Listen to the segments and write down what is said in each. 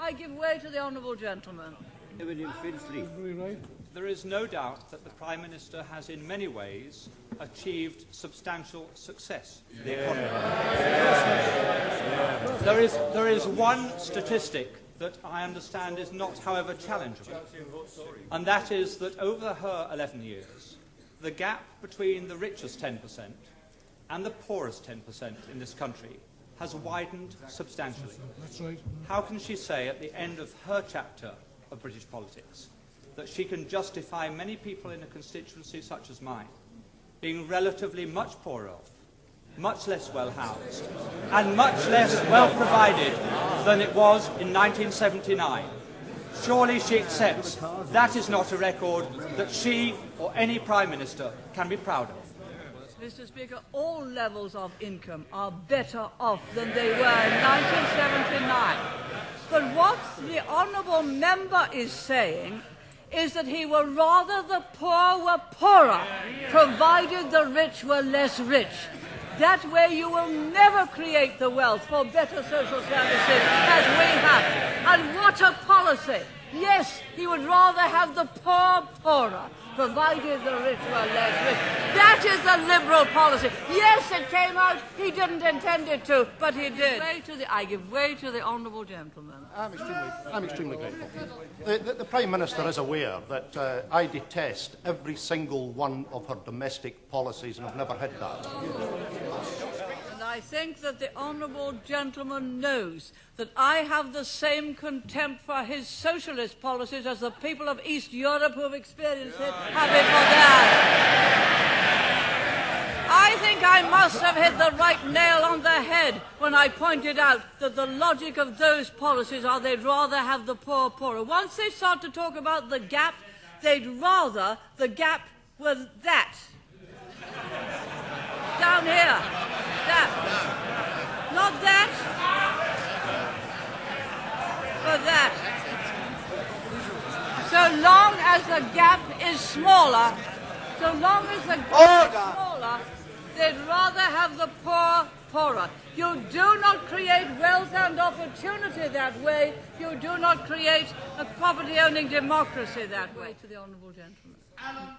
I give way to the honourable gentleman. There is no doubt that the Prime Minister has in many ways achieved substantial success for the economy. There is one statistic that I understand is not, however, challengeable, and that is that over her 11 years, the gap between the richest 10% and the poorest 10% in this country has widened substantially. That's right. How can she say at the end of her chapter of British politics that she can justify many people in a constituency such as mine being relatively much poorer off, much less well housed, and much less well provided than it was in 1979? Surely she accepts that is not a record that she or any Prime Minister can be proud of. Mr. Speaker, all levels of income are better off than they were in 1979. But what the honourable member is saying is that he would rather the poor were poorer, provided the rich were less rich. That way you will never create the wealth for better social services as we have. And what a policy! Yes, he would rather have the poor poorer, provided the rich were less rich. That is the Liberal policy. Yes, it came out. He didn't intend it to, but he did. I give way to the honourable gentleman. I'm extremely grateful. The Prime Minister is aware that I detest every single one of her domestic policies, and I've never hid that. And I think that the honourable gentleman knows that I have the same contempt for his socialist policies as the people of East Europe who have experienced it have it for theirs. I think I must have hit the right nail on the head when I pointed out that the logic of those policies are they'd rather have the poor poorer. Once they start to talk about the gap, they'd rather the gap were that. Down here. That. Not that. But that. So long as the gap is smaller, they'd rather have the poor poorer. You do not create wealth and opportunity that way. You do not create a property-owning democracy that way. To the honourable gentleman. I'm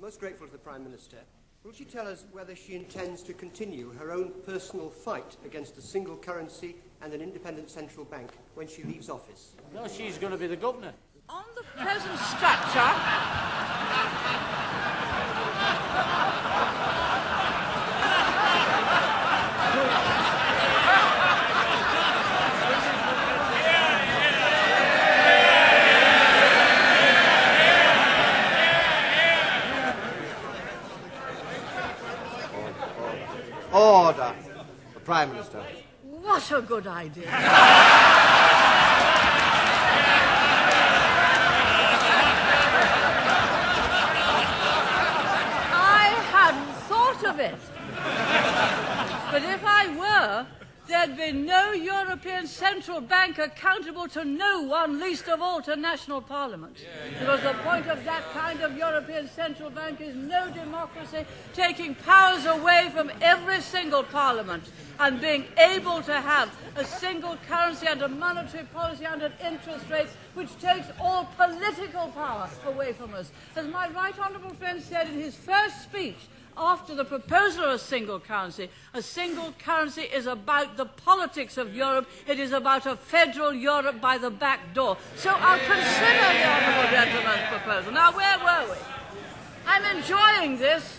most grateful to the Prime Minister. Will she tell us whether she intends to continue her own personal fight against a single currency and an independent central bank when she leaves office? No, she's going to be the governor. On the present structure, Order. The Prime Minister. what a good idea. Of it. But if I were, there'd be no European Central Bank accountable to no one, least of all to national parliaments. Because the point of that kind of European Central Bank is no democracy, taking powers away from every single parliament and being able to have a single currency and a monetary policy and an interest rate which takes all political power away from us. As my right honourable friend said in his first speech, after the proposal of a single currency is about the politics of Europe. It is about a federal Europe by the back door. So I'll consider the honourable gentleman's proposal. Now, where were we? I'm enjoying this.